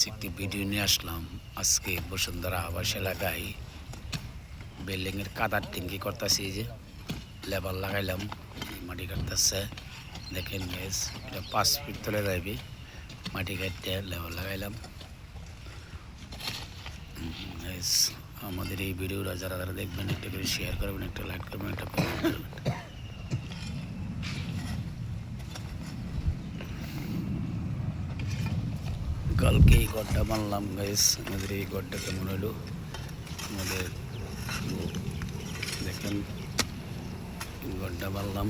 একটি ভিডিও নিয়ে আসলাম। আজকে বসুন্ধরা আবাস এলাকায় বিল্ডিংয়ের কাদার টিঙ্কি করতেছি, যে লেবার লাগাইলাম, মাটি কাটতেছে। দেখেন গাইস, এটা 5 ফিট তলে যাইবে, মাটি কাটতে লেবার লাগাইলাম। গাইস, আমাদের এই ভিডিওটা যারা যারা দেখবেন একটা করে শেয়ার করবেন, একটা লাইক করবেন, একটা কমেন্ট করবেন। কালকে এই গড্ডা বানলাম গাইস। আমাদের এই গড্ডা কেমন হলো আমাদের দেখেন, গড্ডা বানলাম,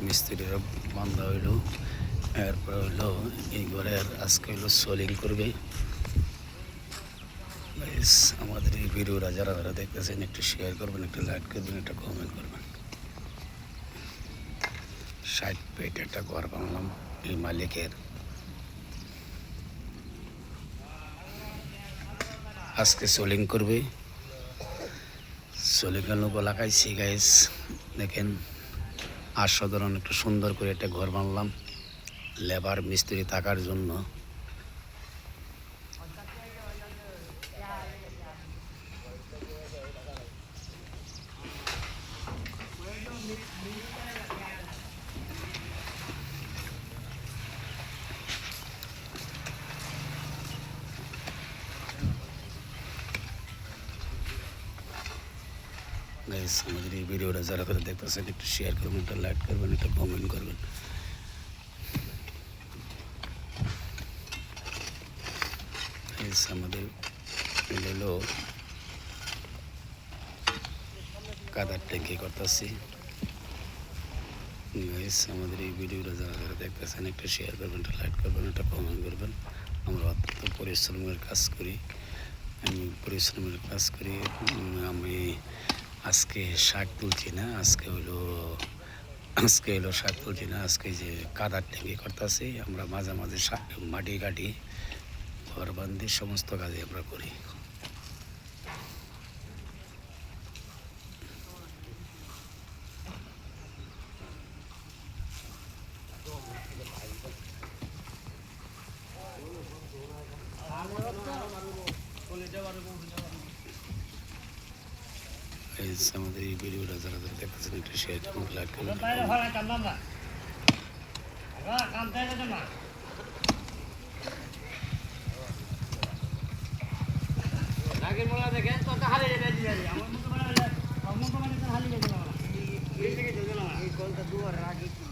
মিস্ত্রিরা বান্ধা হইলো। এরপর হইলো এই ঘরের আজকে হইলো সোলিং করবে। গাইস, আমাদের এই ভিডিওটা যারা যারা দেখতেছেন একটু শেয়ার করবেন, একটু লাইক করবেন, একটা কমেন্ট করবেন। 60 ফিট একটা ঘর বানলাম এই মালিকের। আজকে সোলিং করবে, সোলিংয়ের লোক লাগাইছি গাইস। দেখেন, অসাধারণ একটু সুন্দর করে একটা ঘর বানলাম লেবার মিস্ত্রি থাকার জন্য। গাইস, আমাদের এই ভিডিওটা যারা যারা দেখতেছেন একটু শেয়ার করবেন, একটা লাইক করবেন, একটা কমেন্ট করবেন। গাইস, আমাদের হলো কাদার ট্যাঙ্কি করতেছি। গাইস, আমাদের এই ভিডিওটা যারা যারা দেখতেছেন একটু শেয়ার করবেন, একটা লাইক করবেন, একটা কমেন্ট করবেন। আমরা অত্যন্ত পরিশ্রমের কাজ করি, আমি পরিশ্রমের কাজ করি। আমি আজকে শাক তুলছি না, আজকে হলো শাক তুলছি না, আজকে যে কাদার ট্যাঙ্কি করতেছি। আমরা মাঝে মাঝে মাটি কাটি, ঘর বান্ধি, সমস্ত কাজে আমরা করি। আমাদের এই ভিডিওটা যারা যারা দেখতেছেন একটু শেয়ার করুন, লাইক করুন। দেখেন তো হালি আমার মতো হালি এই কলটা দুয়ার আগে কি